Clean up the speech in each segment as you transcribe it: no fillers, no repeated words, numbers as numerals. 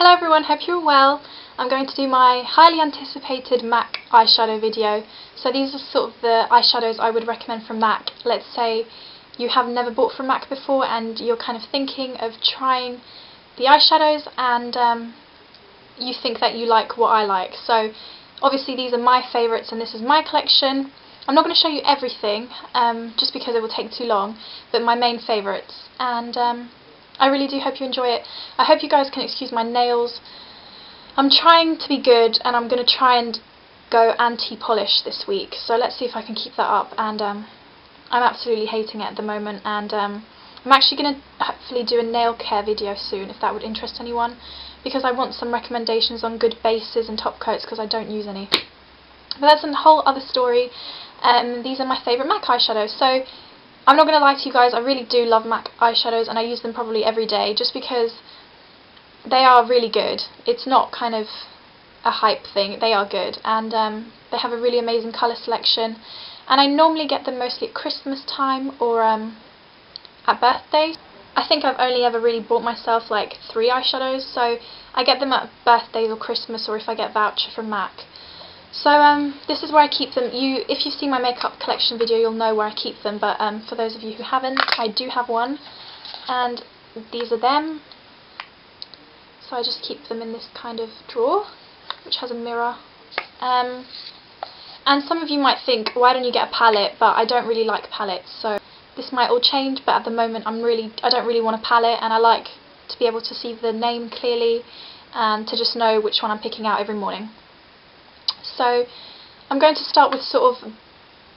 Hello everyone, hope you're well. I'm going to do my highly anticipated MAC eyeshadow video. So these are sort of the eyeshadows I would recommend from MAC. Let's say you have never bought from MAC before and you're kind of thinking of trying the eyeshadows and you think that you like what I like. So obviously these are my favourites and this is my collection. I'm not going to show you everything just because it will take too long, but my main favourites. And I really do hope you enjoy it. I hope you guys can excuse my nails. I'm trying to be good and I'm going to try and go anti-polish this week. So let's see if I can keep that up. And I'm absolutely hating it at the moment. And I'm actually going to hopefully do a nail care video soon if that would interest anyone. Because I want some recommendations on good bases and top coats because I don't use any. But that's a whole other story. These are my favourite MAC eyeshadows. So I'm not going to lie to you guys, I really do love MAC eyeshadows and I use them probably every day just because they are really good. It's not kind of a hype thing, they are good, and they have a really amazing colour selection, and I normally get them mostly at Christmas time or at birthdays. I think I've only ever really bought myself like 3 eyeshadows, so I get them at birthdays or Christmas or if I get a voucher from MAC. So this is where I keep them. If you've seen my makeup collection video, you'll know where I keep them, but for those of you who haven't, I do have one, and these are them. So I just keep them in this kind of drawer, which has a mirror. And some of you might think, why don't you get a palette? But I don't really like palettes, so this might all change, but at the moment I don't really want a palette, and I like to be able to see the name clearly and to just know which one I'm picking out every morning. So I'm going to start with sort of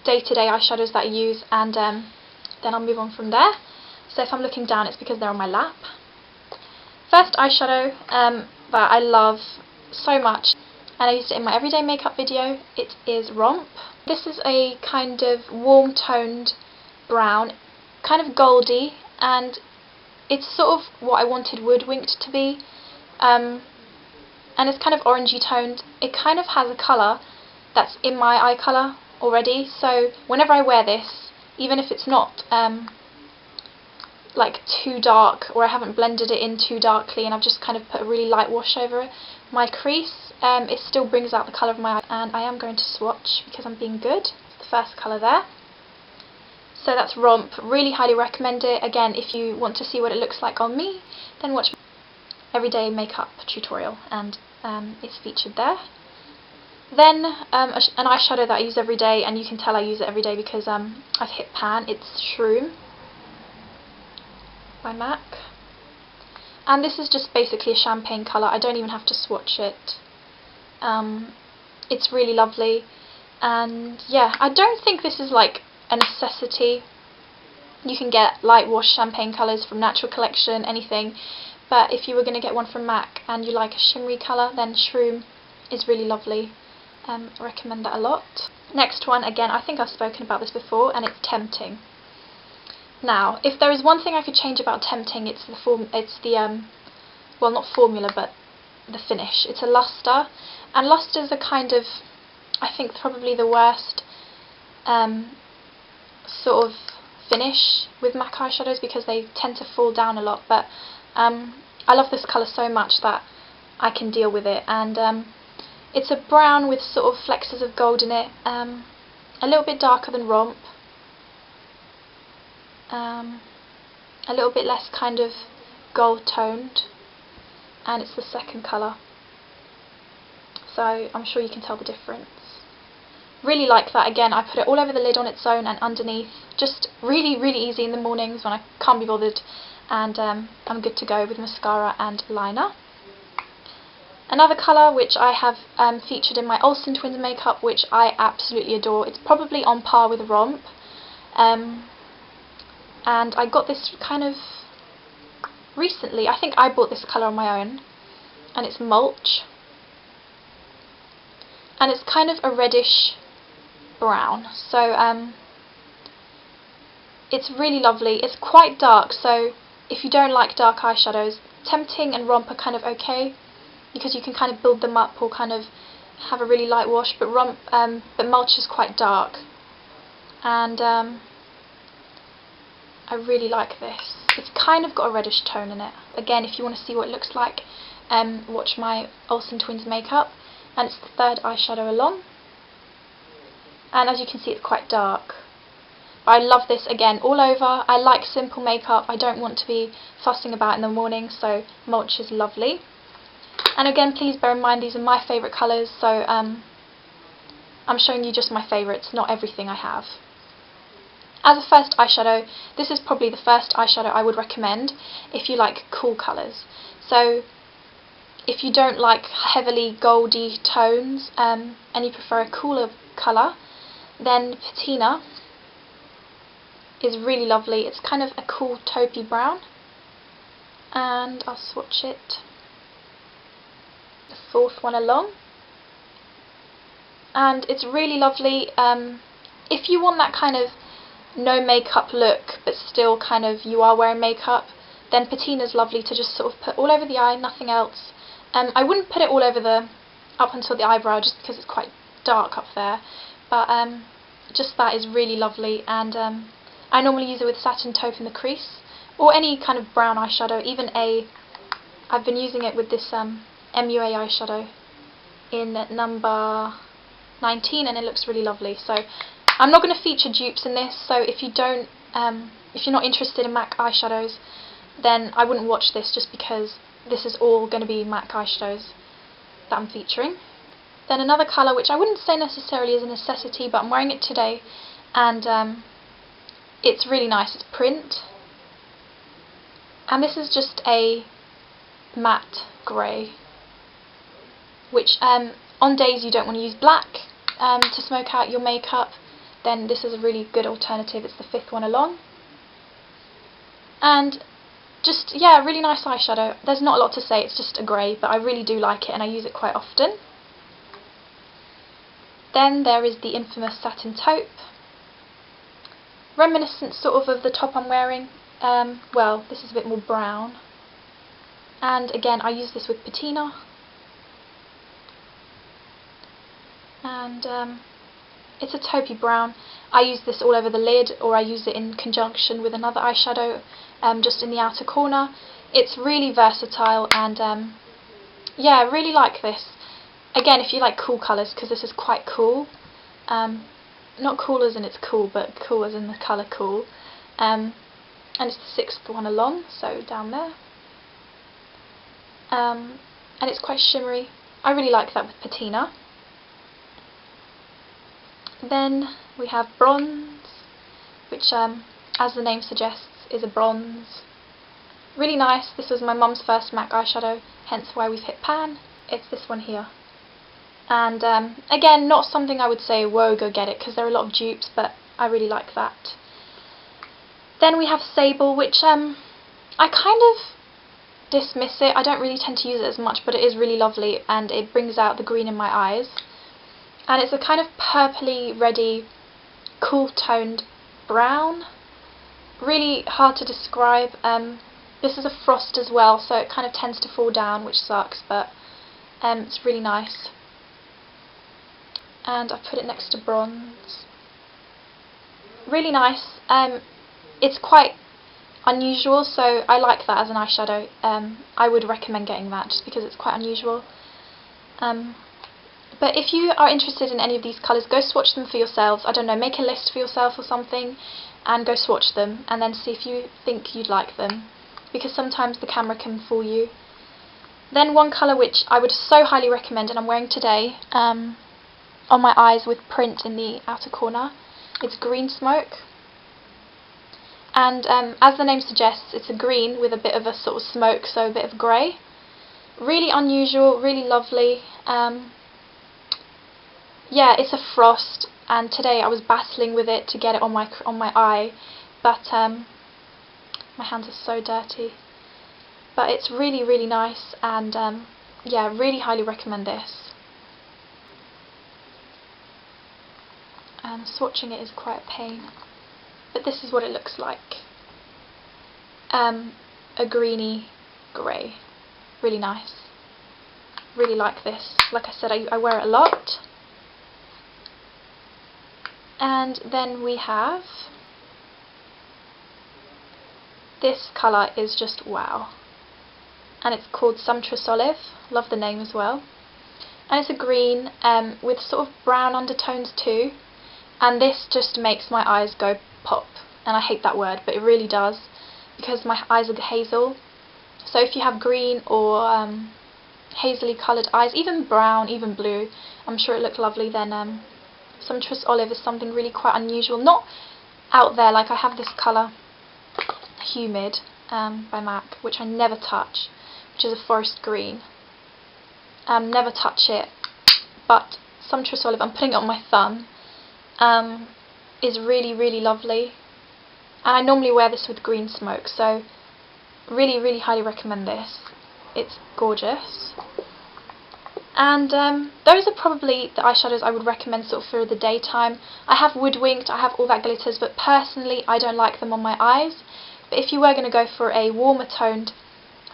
day-to-day eyeshadows that I use, and then I'll move on from there. So if I'm looking down, it's because they're on my lap. First eyeshadow that I love so much, and I used it in my everyday makeup video, it is Romp. This is a kind of warm-toned brown, kind of goldy, and it's sort of what I wanted Woodwinked to be. And it's kind of orangey toned. It kind of has a colour that's in my eye colour already, so whenever I wear this, even if it's not like too dark or I haven't blended it in too darkly and I've just kind of put a really light wash over my crease, it still brings out the colour of my eye. And I am going to swatch because I'm being good. The first colour there. So that's Romp. Really highly recommend it. Again, if you want to see what it looks like on me, then watch my everyday makeup tutorial, and it's featured there. Then an eyeshadow that I use every day, and you can tell I use it every day because I've hit pan. It's Shroom by MAC, and this is just basically a champagne colour. I don't even have to swatch it. It's really lovely, and yeah, I don't think this is like a necessity. You can get light wash champagne colours from Natural Collection, anything. But if you were going to get one from MAC and you like a shimmery colour, then Shroom is really lovely. I recommend that a lot. Next one, again, I think I've spoken about this before, and it's Tempting. Now, if there is one thing I could change about Tempting, it's the well, not formula, but the finish. It's a luster, and lusters are kind of, I think, probably the worst sort of finish with MAC eyeshadows because they tend to fall down a lot, but I love this colour so much that I can deal with it, and it's a brown with sort of flexes of gold in it, a little bit darker than Romp, a little bit less kind of gold toned, and it's the second colour, so I'm sure you can tell the difference. Really like that. Again, I put it all over the lid on its own and underneath, just really easy in the mornings when I can't be bothered, and I'm good to go with mascara and liner. Another colour which I have featured in my Olsen Twins makeup, which I absolutely adore. It's probably on par with Romp, and I got this kind of recently. I think I bought this colour on my own, and it's Mulch, and it's kind of a reddish brown, so it's really lovely. It's quite dark, so if you don't like dark eyeshadows, Tempting and Romp are kind of okay because you can kind of build them up or kind of have a really light wash, but Mulch is quite dark, and I really like this. It's kind of got a reddish tone in it. Again, if you want to see what it looks like watch my Olsen Twins makeup, and it's the third eyeshadow along. And as you can see, it's quite dark. I love this again all over. I like simple makeup. I don't want to be fussing about in the morning, so Mulch is lovely. And again, please bear in mind these are my favourite colours, so I'm showing you just my favourites, not everything I have. As a first eyeshadow, this is probably the first eyeshadow I would recommend if you like cool colours. So if you don't like heavily goldy tones and you prefer a cooler colour, then Patina is really lovely. It's kind of a cool taupey brown, and I'll swatch it. The fourth one along, and it's really lovely. If you want that kind of no makeup look but still kind of you are wearing makeup, then Patina's lovely to just sort of put all over the eye, nothing else. I wouldn't put it all over up until the eyebrow just because it's quite dark up there, but just that is really lovely. And I normally use it with Satin Taupe in the crease, or any kind of brown eyeshadow, even I've been using it with this MUA eyeshadow in number 19, and it looks really lovely. So I'm not going to feature dupes in this, so if you're not interested in MAC eyeshadows, then I wouldn't watch this, just because this is all going to be MAC eyeshadows that I'm featuring. Then another colour which I wouldn't say necessarily is a necessity, but I'm wearing it today, and it's really nice. It's Print, and this is just a matte grey, which on days you don't want to use black to smoke out your makeup, then this is a really good alternative. It's the fifth one along, and just, yeah, really nice eyeshadow. There's not a lot to say, it's just a grey, but I really do like it and I use it quite often. Then there is the infamous Satin Taupe, reminiscent sort of the top I'm wearing. Well, this is a bit more brown, and again I use this with Patina, and it's a taupey brown. I use this all over the lid, or I use it in conjunction with another eyeshadow just in the outer corner. It's really versatile, and yeah, I really like this. Again, if you like cool colours, because this is quite cool. Not cool as in it's cool, but cool as in the colour cool. And it's the sixth one along, so down there. And it's quite shimmery. I really like that with Patina. Then we have Bronze, which as the name suggests is a bronze. Really nice. This was my mum's first MAC eyeshadow, hence why we've hit pan. It's this one here. And again, not something I would say, whoa, go get it, because there are a lot of dupes, but I really like that. Then we have Sable, which I kind of dismiss it. I don't really tend to use it as much, but it is really lovely, and it brings out the green in my eyes. And it's a kind of purpley, reddy, cool toned brown. Really hard to describe. This is a frost as well, so it kind of tends to fall down, which sucks, but it's really nice. And I've put it next to Bronze. Really nice. It's quite unusual, so I like that as an eyeshadow. I would recommend getting that just because it's quite unusual. But if you are interested in any of these colours, go swatch them for yourselves. I don't know, make a list for yourself or something and go swatch them, and then see if you think you'd like them, because sometimes the camera can fool you. Then one colour which I would so highly recommend, and I'm wearing today on my eyes with Print in the outer corner. It's Greensmoke, and as the name suggests, it's a green with a bit of a sort of smoke, so a bit of grey. Really unusual, really lovely. Yeah, it's a frost, and today I was battling with it to get it on my eye, but my hands are so dirty. But it's really, really nice, and yeah, really highly recommend this. Swatching it is quite a pain, but this is what it looks like. A greeny grey. Really nice. Really like this. Like I said, I wear it a lot. And then we have, this colour is just wow. and it's called Sumptuous Olive. Love the name as well. And it's a green with sort of brown undertones too, and this just makes my eyes go pop, and I hate that word, but it really does, because my eyes are hazel. So if you have green or hazily coloured eyes, even brown, even blue, I'm sure it looked lovely, then Sumptuous Olive is something really quite unusual, not out there. Like I have this colour, Humid, by MAC, which I never touch, which is a forest green. Never touch it, but Sumptuous Olive, I'm putting it on my thumb, is really, really lovely, and I normally wear this with Greensmoke, so really, really highly recommend this. It's gorgeous. And those are probably the eyeshadows I would recommend sort of for the daytime. I have Woodwinked, I have All That Glitters, but personally I don't like them on my eyes. But if you were going to go for a warmer toned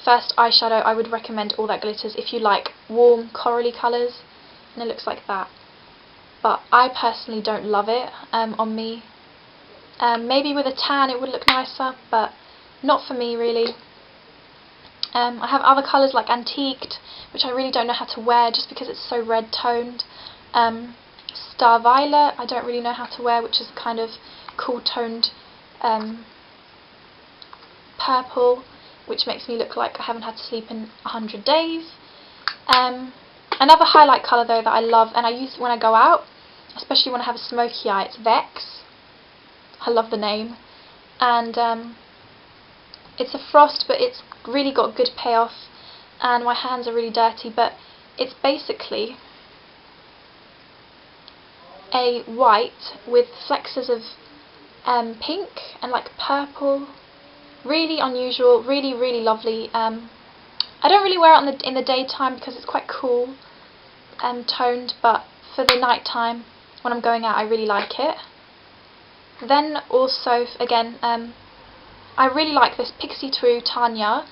first eyeshadow, I would recommend All That Glitters if you like warm corally colours, and it looks like that. But I personally don't love it on me. Maybe with a tan it would look nicer, but not for me really. I have other colours like Antiqued, which I really don't know how to wear just because it's so red toned. Star Violet I don't really know how to wear, which is kind of cool toned purple, which makes me look like I haven't had to sleep in 100 days. Another highlight colour though that I love and I use when I go out, especially when I have a smoky eye, it's Vex. I love the name, and it's a frost, but it's really got good payoff, and my hands are really dirty, but it's basically a white with flexes of pink and like purple. Really unusual, really, really lovely. I don't really wear it in the daytime because it's quite cool and toned, but for the night time when I'm going out I really like it. Then also, again, I really like this. Pixie True Tanya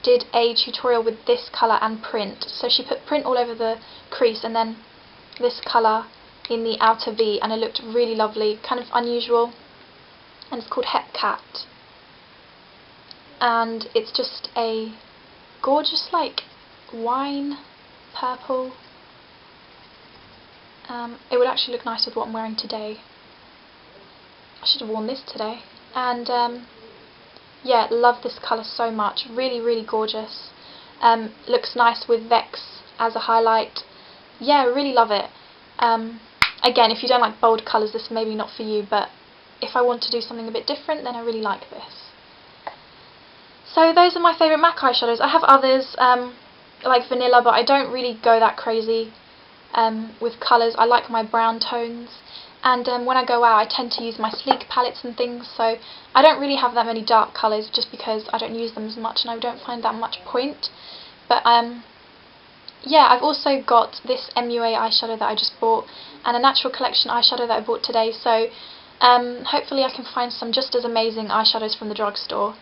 did a tutorial with this colour and print. So she put print all over the crease and then this colour in the outer V, and it looked really lovely, kind of unusual. And it's called Hepcat. And it's just a gorgeous like wine purple. It would actually look nice with what I'm wearing today. I should have worn this today. And yeah, love this colour so much. Really, really gorgeous. Looks nice with Vex as a highlight. Yeah, really love it. Again, if you don't like bold colours, this may be not for you, but if I want to do something a bit different, then I really like this. So those are my favourite MAC eyeshadows. I have others, like Vanilla, but I don't really go that crazy with colours. I like my brown tones. And when I go out I tend to use my sleek palettes and things, so I don't really have that many dark colours just because I don't use them as much and I don't find that much point. But yeah, I've also got this MUA eyeshadow that I just bought and a Natural Collection eyeshadow that I bought today, so hopefully I can find some just as amazing eyeshadows from the drugstore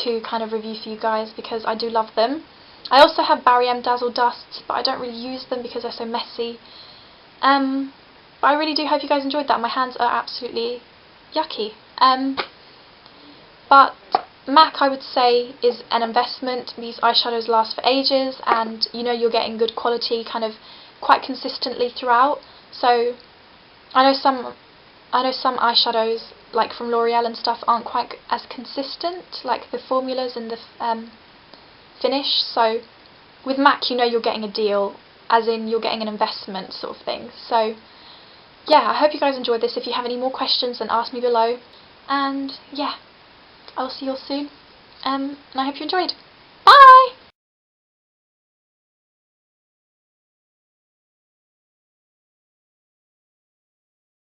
to kind of review for you guys because I do love them. I also have Barry M Dazzle Dusts, but I don't really use them because they're so messy. But I really do hope you guys enjoyed that. My hands are absolutely yucky. But MAC, I would say, is an investment. These eyeshadows last for ages, and you know you're getting good quality kind of quite consistently throughout. So I know some eyeshadows like from L'Oreal and stuff aren't quite as consistent, like the formulas and the finish. So with MAC, you know you're getting a deal, as in you're getting an investment sort of thing. So yeah, I hope you guys enjoyed this. If you have any more questions, then ask me below. And yeah, I'll see you all soon. And I hope you enjoyed.